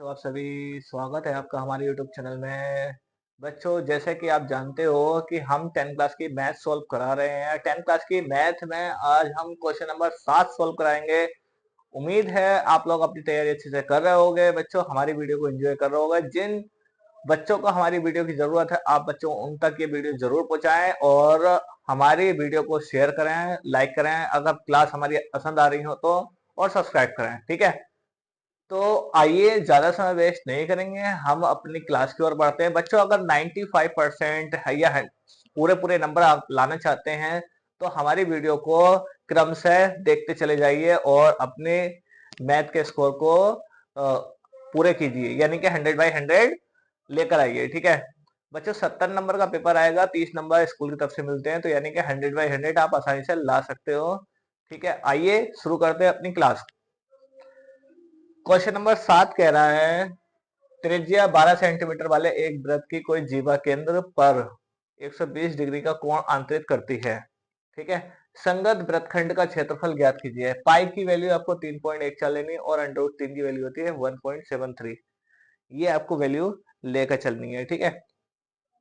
तो आप सभी स्वागत है आपका हमारे यूट्यूब चैनल में। बच्चों जैसे कि आप जानते हो कि हम 10th क्लास की मैथ सॉल्व करा रहे हैं। 10th क्लास की मैथ में आज हम क्वेश्चन नंबर 7 सॉल्व कराएंगे। उम्मीद है आप लोग अपनी तैयारी अच्छे से कर रहे होंगे। बच्चों हमारी वीडियो को एंजॉय कर रहे होंगे। जिन बच्चों को हमारी वीडियो की जरूरत है आप बच्चों उन तक ये वीडियो जरूर पहुंचाएं और हमारी वीडियो को शेयर करें, लाइक करें अगर क्लास हमारी पसंद आ रही हो तो, और सब्सक्राइब करें। ठीक है, तो आइए ज्यादा समय वेस्ट नहीं करेंगे, हम अपनी क्लास की ओर बढ़ते हैं। बच्चों अगर 95% है या पूरे पूरे नंबर आप लाना चाहते हैं तो हमारी वीडियो को क्रमशः देखते चले जाइए और अपने मैथ के स्कोर को पूरे कीजिए, यानी कि 100/100 लेकर आइए। ठीक है बच्चों, 70 नंबर का पेपर आएगा, 30 नंबर स्कूल की तरफ से मिलते हैं, तो यानी कि 100/100 आप आसानी से ला सकते हो। ठीक है, आइए शुरू करते हैं अपनी क्लास। क्वेश्चन नंबर 7 कह रहा है त्रिज्या 12 सेंटीमीटर वाले एक वृत्त की कोई जीवा केंद्र पर 120 डिग्री का कोण अंतरित करती है। ठीक है, संगत वृत्तखंड का क्षेत्रफल ज्ञात कीजिए। पाई की वैल्यू आपको 3.14 लेनी और √3 की वैल्यू होती है 1.73। ये आपको वैल्यू लेकर चलनी है। ठीक है,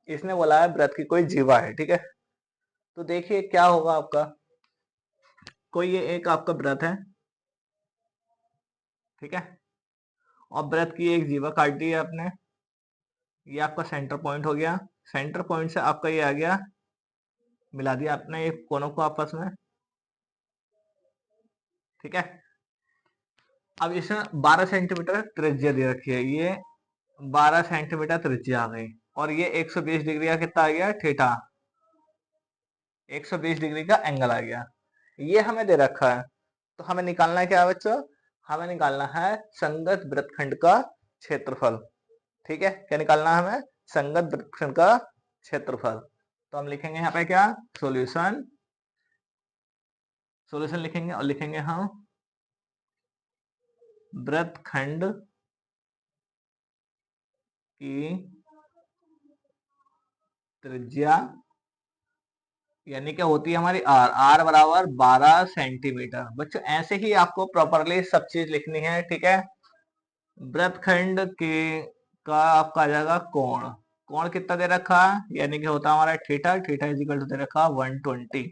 इसने बोला है वृत्त की कोई जीवा है। ठीक है, तो देखिए क्या होगा आपका। कोई ये एक आपका वृत्त है, ठीक है, और वृत्त की एक जीवा काट दी है आपने। ये आपका सेंटर पॉइंट हो गया। सेंटर पॉइंट से आपका ये आ गया, मिला दिया आपने एक कोनों को आपस में। ठीक है, अब इसमें 12 सेंटीमीटर त्रिज्या दे रखी है। ये 12 सेंटीमीटर त्रिज्या आ गई और ये 120 डिग्री का कितना आ गया, थीटा। 120 डिग्री का एंगल आ गया। ये हमें दे रखा है, तो हमें निकालना है क्या बच्चों, हमें निकालना है संगत वृत्तखंड का क्षेत्रफल। ठीक है, क्या निकालना है हमें, संगत वृत्तखंड का क्षेत्रफल। तो हम लिखेंगे यहाँ पे क्या, सॉल्यूशन। सॉल्यूशन लिखेंगे और लिखेंगे हम वृत्तखंड की त्रिज्या, यानी क्या होती है हमारी आर। आर बराबर 12 सेंटीमीटर। बच्चों ऐसे ही आपको प्रॉपरली सब चीज लिखनी है। ठीक है, वृत्तखंड के का आपका आ जाएगा कोण। कोण कितना दे रखा, यानी कि होता है हमारा थीटा। थीटा इज इक्वल टू दे रखा 120।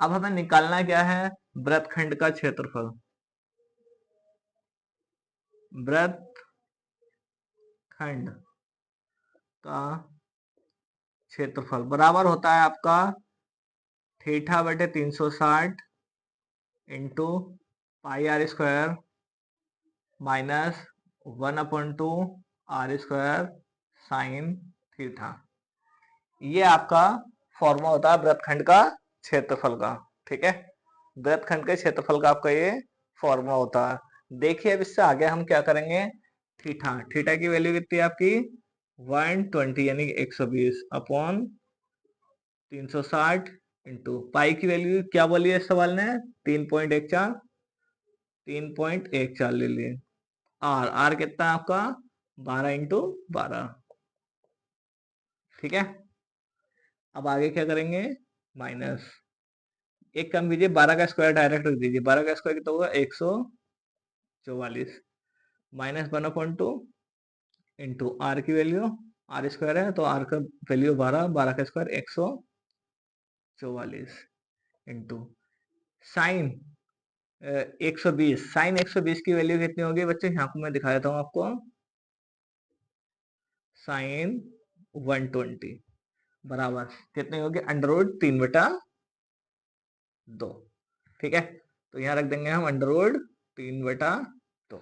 अब हमें निकालना क्या है, वृत्तखंड का क्षेत्रफल। वृत्तखंड का क्षेत्रफल बराबर होता है आपका थीटा बटे 360 into pi r square minus 1/2 r square sine theta. ये आपका फॉर्मूला होता है वृत्तखंड का क्षेत्रफल का। ठीक है, वृत्तखंड के क्षेत्रफल का आपका ये फॉर्मूला होता है। देखिए अब इससे आगे हम क्या करेंगे, थीटा। थीटा की वैल्यू कितनी है आपकी 120, यानी 120 अपॉन 360 इंटू पाई की वैल्यू क्या बोली है इस सवाल ने, 3.14। 3.14 ले लिए। आर आर कितना है आपका 12 × 12। ठीक है, अब आगे क्या करेंगे, माइनस एक कम कीजिए, 12 का स्क्वायर डायरेक्ट रख दीजिए। 12 का स्क्वायर कितना होगा 144 माइनस 1/2 इंटू आर की वैल्यू, आर स्क्वायर है तो आर का वैल्यू 12, 12 का स्क्वायर 144 इंटू साइन 120। साइन 120 की वैल्यू कितनी होगी बच्चे, यहाँ को मैं दिखा देता हूँ आपको। साइन 120 बराबर कितनी होगी, √3/2। ठीक है, तो यहाँ रख देंगे हम √3/2।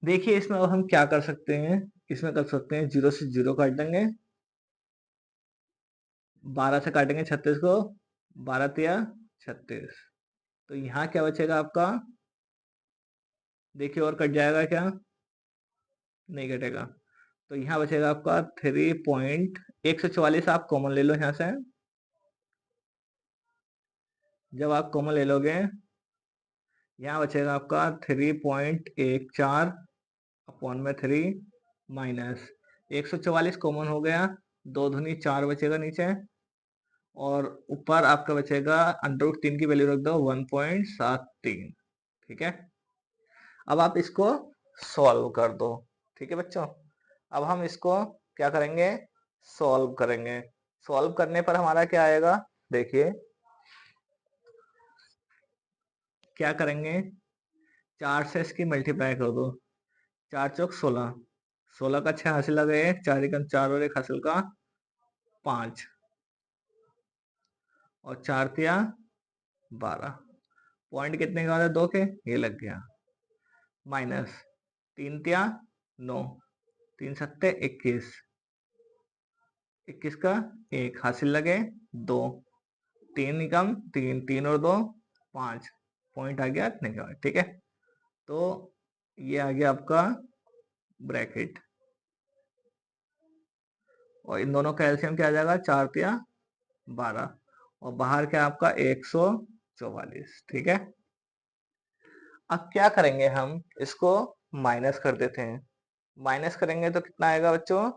देखिए इसमें अब हम क्या कर सकते हैं, इसमें कर सकते हैं 0 से 0 काट देंगे, 12 से काटेंगे 36 को, 12 तिया 36। तो यहाँ क्या बचेगा आपका, देखिए और कट जाएगा क्या, नहीं कटेगा। तो यहाँ बचेगा आपका 144 आप कॉमन ले लो यहाँ से। जब आप कॉमन ले लोगे यहाँ बचेगा आपका 3.14 अपॉन में 3 माइनस 144 कॉमन हो गया, 2 दूनी 4 बचेगा नीचे, और ऊपर आपका बचेगा √3 की वैल्यू रख दो 1.73। ठीक है, अब आप इसको सॉल्व कर दो। ठीक है बच्चों, अब हम इसको क्या करेंगे, सॉल्व करेंगे। सॉल्व करने पर हमारा क्या आएगा, देखिए क्या करेंगे, 4 से इसकी मल्टीप्लाई कर दो, 4 चौक 16, 16 का 6 हासिल लगा 1, 4 एकम 4 और 1 हासिल का 5 और 4 तिया 12। पॉइंट कितने का होता है, 2 के, ये लग गया। माइनस 3 तिया 9, 3 सत्ते 21, 21 का 1 हासिल लगे 2, 3 निकम 3, 3 और 2 5, पॉइंट आ गया इतने का। ठीक है, तो ये आ गया आपका ब्रैकेट, और इन दोनों का एलसीएम क्या आ जाएगा, 4 तिया 12, और बाहर क्या आपका 144। ठीक है, अब क्या करेंगे, हम इसको माइनस कर देते हैं। माइनस करेंगे तो कितना आएगा बच्चों,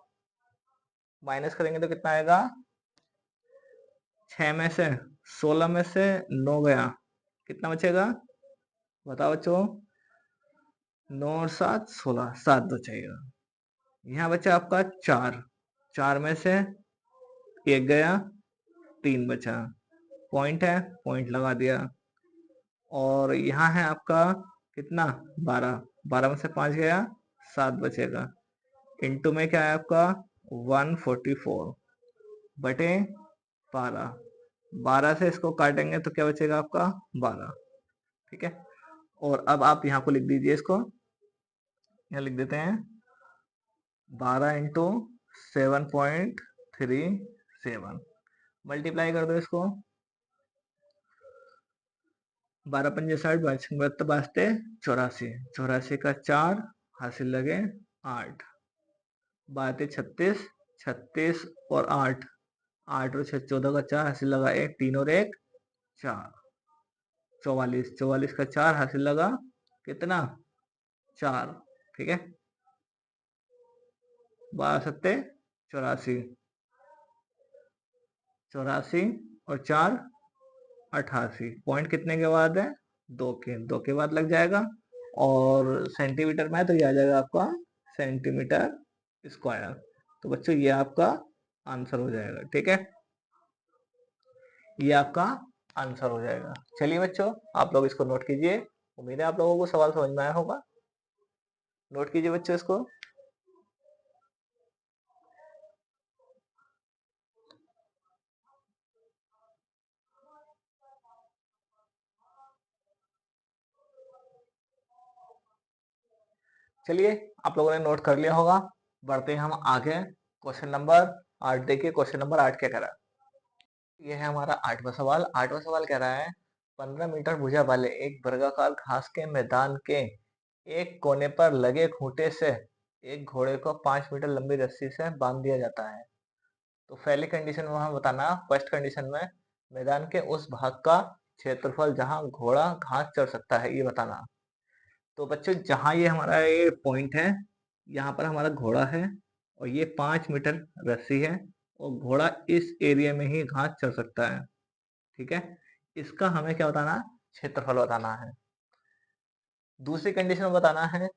माइनस करेंगे तो कितना आएगा, 6 में से 16 में से 9 गया, कितना बचेगा बताओ बच्चों, 9 और 7 16, 7 बचेगा। यहाँ बचा आपका 4, 4 में से 1 गया, 3 बचा, पॉइंट है, पॉइंट लगा दिया। और यहाँ है आपका कितना, 12, 12 में से 5 गया, 7 बचेगा। इंटू में क्या है आपका 144 बटे 12, 12 से इसको काटेंगे तो क्या बचेगा आपका 12। ठीक है, और अब आप यहाँ को लिख दीजिए, इसको यहाँ लिख देते हैं 12 इंटू 7.37, मल्टीप्लाई कर दो इसको, 12 पंजे 60, 72 84, 84 का 4 हासिल लगे 8, 12 36, 36 और 8, 8 और 6 14 का 4 हासिल लगा 1, 3 और 1 4, 44, 44 का 4 हासिल लगा कितना 4। ठीक है, 12 सत्ते 84, 84 और 4 88, पॉइंट कितने के बाद है, 2 के, 2 के बाद लग जाएगा। और सेंटीमीटर में है तो ये आ जाएगा आपका सेंटीमीटर स्क्वायर। तो बच्चों ये आपका आंसर हो जाएगा। ठीक है, ये आपका आंसर हो जाएगा। चलिए बच्चों, आप लोग इसको नोट कीजिए, उम्मीद है आप लोगों को सवाल समझ में आया होगा। नोट कीजिए बच्चों इसको। चलिए, आप लोगों ने नोट कर लिया होगा, बढ़ते हैं हम आगे। क्वेश्चन नंबर 8 देखिए, क्वेश्चन नंबर 8 क्या कह रहा है, ये है हमारा 8वां सवाल। 8वां सवाल कह रहा है 15 मीटर भुजा वाले एक वर्गाकार घास के मैदान के एक कोने पर लगे खूंटे से एक घोड़े को 5 मीटर लंबी रस्सी से बांध दिया जाता है। तो पहली कंडीशन में हमें बताना, फर्स्ट कंडीशन में मैदान के उस भाग का क्षेत्रफल जहां घोड़ा घास चर सकता है, ये बताना। तो बच्चों जहां ये हमारा ये पॉइंट है, यहाँ पर हमारा घोड़ा है और ये 5 मीटर रस्सी है, और घोड़ा इस एरिया में ही घास चर सकता है। ठीक है, इसका हमें क्या बताना, क्षेत्रफल बताना है। दूसरी कंडीशन बताना है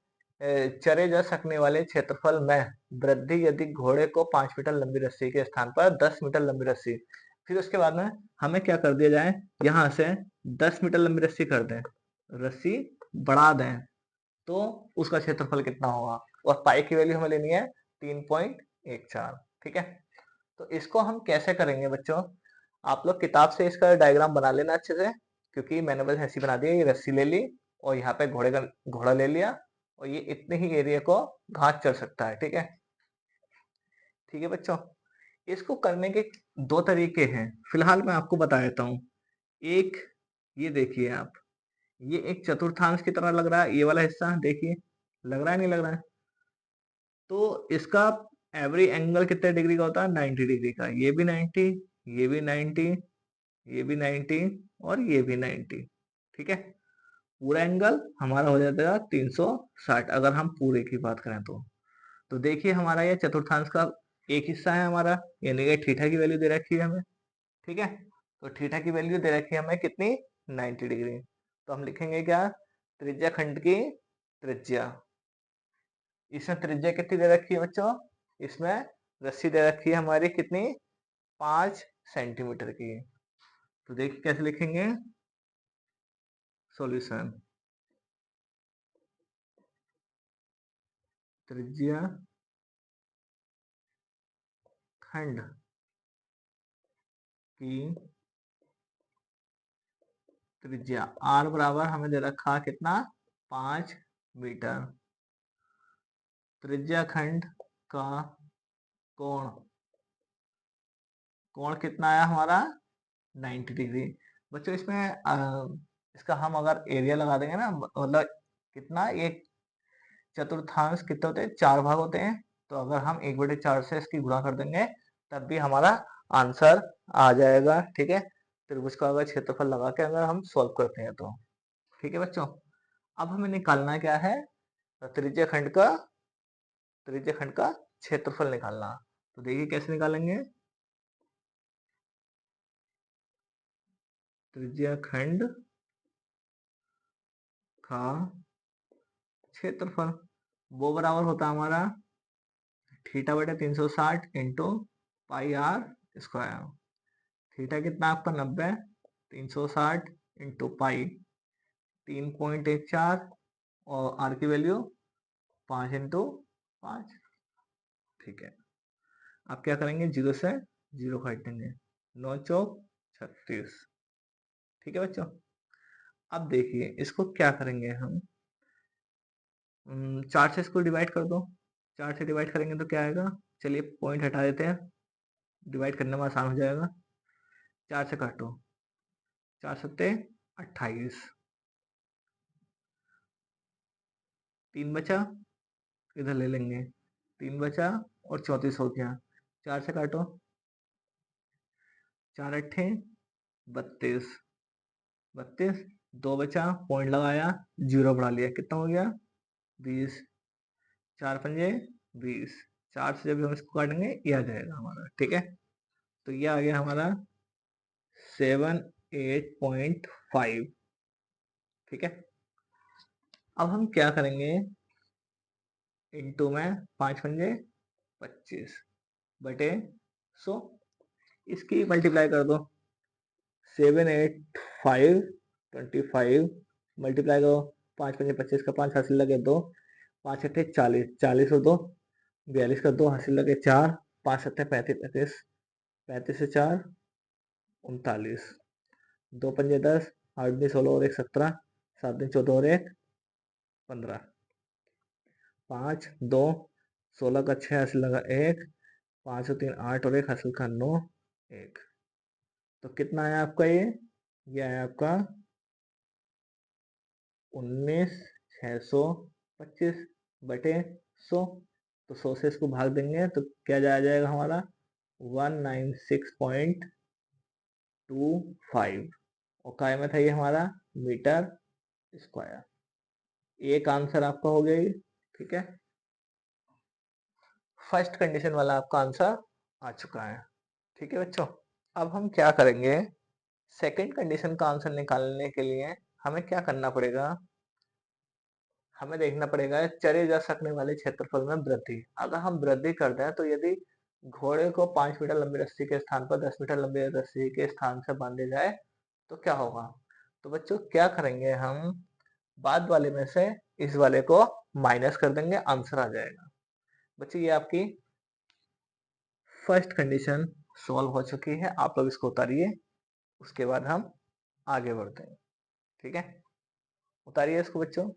चरे जा सकने वाले क्षेत्रफल में वृद्धि यदि घोड़े को 5 मीटर लंबी रस्सी के स्थान पर 10 मीटर लंबी रस्सी, फिर उसके बाद में हमें क्या कर दिया जाए, यहाँ से 10 मीटर लंबी रस्सी कर दें, रस्सी बढ़ा दें, तो उसका क्षेत्रफल कितना होगा। और पाई की वैल्यू हमें लेनी है 3.14। ठीक है, तो इसको हम कैसे करेंगे बच्चों, आप लोग किताब से इसका डायग्राम बना लेना अच्छे से, क्योंकि मैंने बस ऐसी बना दिया, ये रस्सी ले ली और यहाँ पे घोड़ा ले लिया, और ये इतने ही एरिया को घास चढ़ सकता है। ठीक है, ठीक है बच्चों, इसको करने के 2 तरीके हैं, फिलहाल मैं आपको बता देता हूँ। एक, ये देखिए आप, ये एक चतुर्थांश की तरह लग रहा है, ये वाला हिस्सा देखिए, लग रहा है नहीं लग रहा है, तो इसका एवरी एंगल कितने डिग्री का होता है, 90 डिग्री का, ये भी 90, ये भी 90, ये भी 90 और ये भी 90। ठीक है, पूरा एंगल हमारा हो जाता है 360, अगर हम पूरे की बात करें तो देखिए हमारा ये चतुर्थांश का एक हिस्सा है हमारा, यानी कि थीटा की वैल्यू दे रखी है हमें। ठीक है, तो थीटा की वैल्यू दे रखी है हमें कितनी, 90 डिग्री। तो हम लिखेंगे क्या, त्रिज्या खंड की त्रिज्या इसमें त्रिज्या कितनी दे रखी है बच्चों? इसमें रस्सी दे रखी है हमारी कितनी? 5 सेंटीमीटर की। तो देखिए कैसे लिखेंगे सॉल्यूशन। त्रिज्या खंड की त्रिज्या r बराबर हमें दे रखा कितना? 5 मीटर। त्रिज्या खंड का कोण, कोण कितना आया हमारा? 90 डिग्री। बच्चों इसमें इसका हम अगर एरिया लगा देंगे ना, मतलब कितना, एक चतुर्थांश कितने होते हैं? 4 भाग होते हैं। तो अगर हम 1/4 से इसकी गुणा कर देंगे तब भी हमारा आंसर आ जाएगा। ठीक है, त्रिभुज का अगर क्षेत्रफल लगा के अगर हम सॉल्व करते हैं तो। ठीक है बच्चों, अब हमें निकालना क्या है? त्रिज्या खंड का, त्रिज्या खंड का क्षेत्रफल निकालना। तो देखिए कैसे निकालेंगे। त्रिज्या खंड का क्षेत्रफल वो बराबर होता है हमारा थीटा बटे 360 into pi r square. Theta कितना आपका 90, 360 इंटू पाई 3.14 और आर की वैल्यू 5 इंटू 5। ठीक है, आप क्या करेंगे? 0 से 0 काट देंगे, 9 चौक 36। ठीक है बच्चों, अब देखिए इसको क्या करेंगे हम। 4 से इसको डिवाइड कर दो। 4 से डिवाइड करेंगे तो क्या आएगा? चलिए पॉइंट हटा देते हैं, डिवाइड करने में आसान हो जाएगा। 4 से काटो, 4 सत्ते 28, 3 बचा, इधर ले लेंगे, 3 बचा और 34 हो गया। 4 से काटो, 4 अट्ठे 32, 32, 2 बचा, पॉइंट लगाया, 0 बढ़ा लिया, कितना हो गया? 20, 4 पंजे 20। 4 से जब हम इसको काटेंगे ये आ जाएगा हमारा। ठीक है, तो ये आ गया हमारा 78.5। ठीक है, अब हम क्या करेंगे? इंटू में 5 पंजे 25 बटे 100, इसकी मल्टीप्लाई कर दो। 785 मल्टीप्लाई करो, 5 पंजे 25 का 5 हासिल लगे 2, 5 अट्ठे 40, 40 और 2 42 का 2 हासिल लगे 4, 5 सत्ते 35, 35, 35 से 4 39, 2 पंजे 10, 8 दिन 16 और 1 17, 7 दिन 14 और 1 15, 5 2 16 का 6 हासिल लगा 1, 5 और 3 8 और 1 हासिल का 9 1। तो कितना आया आपका? ये आया आपका 19,625 बटे 100। तो 100 से इसको भाग देंगे तो क्या जाएगा हमारा? 196.25 और काय में था ये हमारा? Metre square. एक आंसर आपका हो गया। ठीक है, फर्स्ट कंडीशन वाला आपका आंसर आ चुका है। ठीक है बच्चों, अब हम क्या करेंगे? सेकंड कंडीशन का आंसर निकालने के लिए हमें क्या करना पड़ेगा? हमें देखना पड़ेगा चरे जा सकने वाले क्षेत्रफल में वृद्धि। अगर हम वृद्धि करते हैं तो यदि घोड़े को 5 मीटर लंबी रस्सी के स्थान पर 10 मीटर लंबी रस्सी के स्थान से बांधे जाए तो क्या होगा? तो बच्चों क्या करेंगे हम? बाद वाले में से इस वाले को माइनस कर देंगे, आंसर आ जाएगा। बच्चों ये आपकी फर्स्ट कंडीशन सॉल्व हो चुकी है। आप लोग इसको उतारिए, उसके बाद हम आगे बढ़ते हैं। ठीक है, उतारिए इसको बच्चों।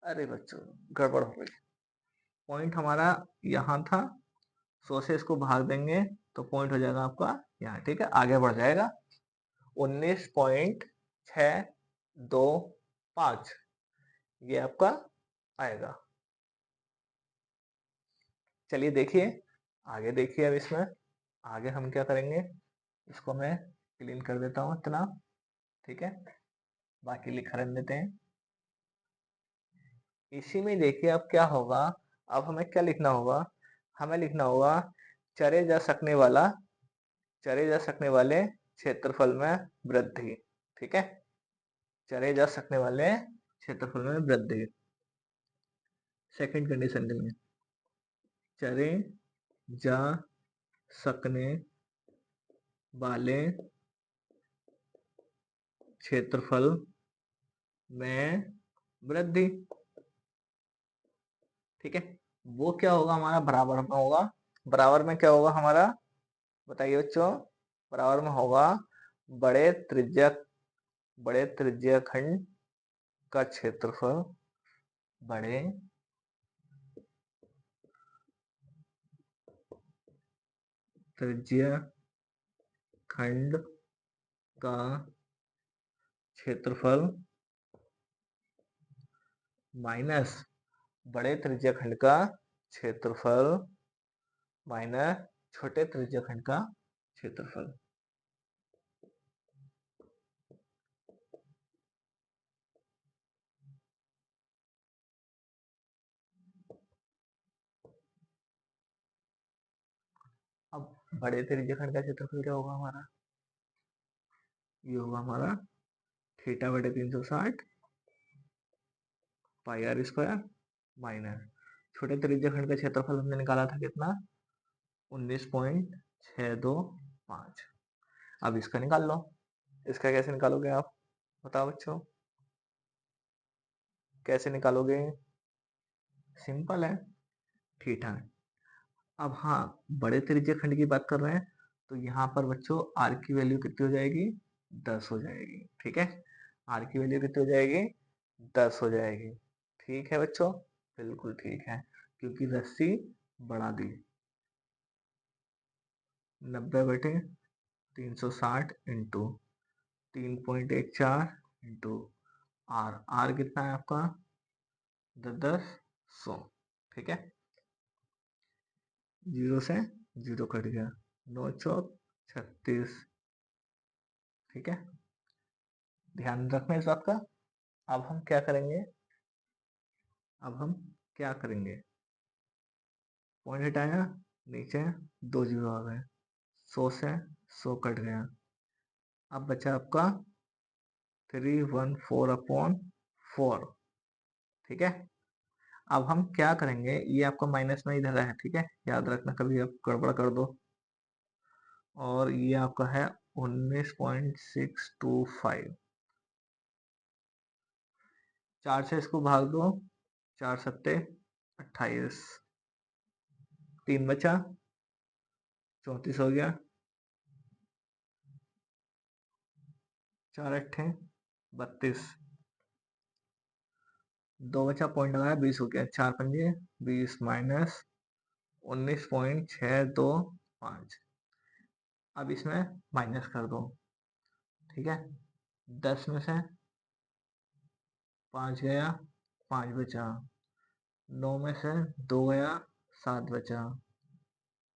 अरे बच्चों गड़बड़ हो गई, पॉइंट हमारा यहाँ था, 100 से इसको भाग देंगे तो पॉइंट हो जाएगा आपका यहाँ। ठीक है, आगे बढ़ जाएगा। 19.625 ये आपका आएगा। चलिए देखिए आगे, देखिए अब इसमें आगे हम क्या करेंगे? इसको मैं क्लीन कर देता हूँ इतना। ठीक है, बाकी लिखा रहने देते हैं। इसी में देखिए अब क्या होगा। अब हमें क्या लिखना होगा? हमें लिखना होगा चरे जा सकने वाला, चरे जा सकने वाले क्षेत्रफल में वृद्धि। ठीक है, चरे जा सकने वाले क्षेत्रफल में वृद्धि। सेकंड कंडीशन के लिए चरे जा सकने वाले क्षेत्रफल में वृद्धि। ठीक है, वो क्या होगा हमारा, बराबर में होगा। बराबर में क्या होगा हमारा, बताइए बच्चों। बराबर में होगा बड़े त्रिज्या खंड का क्षेत्रफल, बड़े त्रिज्या खंड का क्षेत्रफल माइनस बड़े त्रिज्या खंड का क्षेत्रफल माइनस छोटे त्रिज्या खंड का क्षेत्रफल। अब बड़े त्रिज्या खंड का क्षेत्रफल क्या होगा हमारा, ये होगा हमारा थीटा बटे 360 पाई आर स्क्वायर माइनस छोटे त्रिज्या खंड का क्षेत्रफल हमने निकाला था कितना, 19.625। अब इसका निकाल लो। इसका कैसे निकालोगे आप, बताओ बच्चों, कैसे निकालोगे। सिंपल है, थीटा। अब हाँ, बड़े त्रिज्या खंड की बात कर रहे हैं तो यहाँ पर बच्चों आर की वैल्यू कितनी हो जाएगी, 10 हो जाएगी। ठीक है, आर की वैल्यू कितनी हो जाएगी, 10 हो जाएगी। ठीक है बच्चों, बिल्कुल ठीक है, क्योंकि रस्सी बढ़ा दी। 90/360 इंटू 3.14 इंटू आर। आर कितना है आपका, 10 ठीक है, 0 से 0 कट गया, 9 चौक 36। ठीक है, ध्यान रखना इस बात का। अब हम क्या करेंगे, अब हम क्या करेंगे, पॉइंट हटाया, नीचे 2 जीरो आ गए, 100 से 100 कट गया। अब बचा आपका 314/4। ठीक है, अब हम क्या करेंगे, ये आपका माइनस में इधर है। ठीक है, याद रखना, कभी आप गड़बड़ कर दो। और ये आपका है 19.625। 4 से इसको भाग दो, 4 सत्ते 28, 3 बचा 34 हो गया, 4 अट्ठे 32, 2 बचा, पॉइंट लगाया, 20 हो गया, 4 पंजे 20 माइनस 19.625। अब इसमें माइनस कर दो। ठीक है, 10 में से 5 गया, 5 बचा, 9 में से 2 गया, 7 बचा,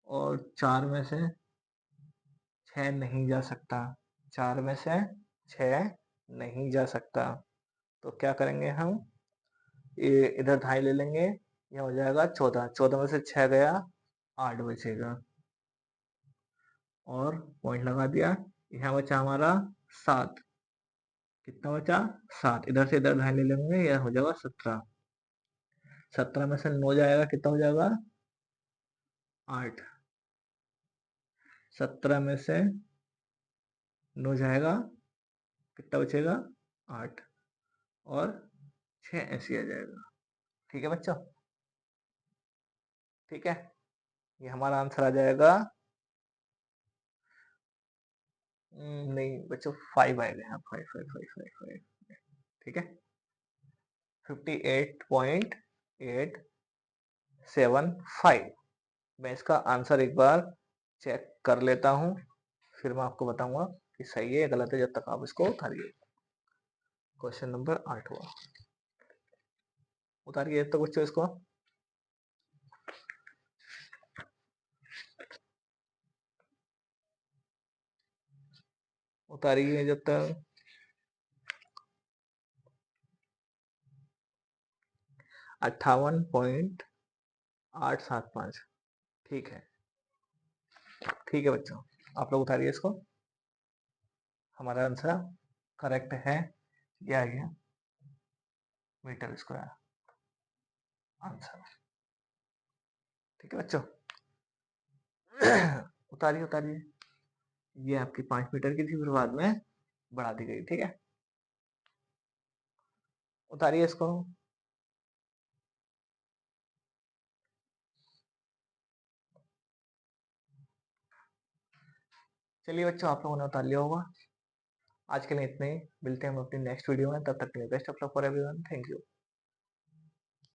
और 4 में से 6 नहीं जा सकता, 4 में से 6 नहीं जा सकता। तो क्या करेंगे हम, ये इधर ढाई ले लेंगे, यह हो जाएगा 14, 14 में से 6 गया, 8 बचेगा, और पॉइंट लगा दिया। यहाँ बचा हमारा 7, कितना बचा, 7, इधर से इधर ढाई ले लेंगे, यह हो जाएगा 17। 17 में से 9 जाएगा, कितना हो जाएगा, 8। 17 में से 9 जाएगा, कितना बचेगा, 8, और 6 ऐसे आ जाएगा। ठीक है बच्चों, ठीक है, ये हमारा आंसर आ जाएगा। नहीं बच्चों, 5 आएगा यहाँ, 5 5 5 5 5। ठीक है, 58.875। मैं इसका आंसर एक बार चेक कर लेता हूँ, फिर मैं आपको बताऊंगा कि सही है या गलत है, जब तक आप इसको उतारिए। क्वेश्चन नंबर 8 हुआ, उतारिए तो बच्चों इसको। उतारिए जब तक। 58.875। ठीक है, ठीक है बच्चों, आप लोग उतारिए इसको। हमारा आंसर करेक्ट है ये आ गया मीटर स्क्वायर आंसर। ठीक है बच्चों। उतारिए उतारिए। ये आपकी 5 मीटर की थी, फिर बाद में बढ़ा दी गई। ठीक है, उतारिए इसको। चलिए बच्चों, आप लोगों ने उतार लिया होगा। आज के लिए इतने ही, मिलते हैं हम अपनी नेक्स्ट वीडियो में, तब तक के लिए best of luck for everyone, thank you.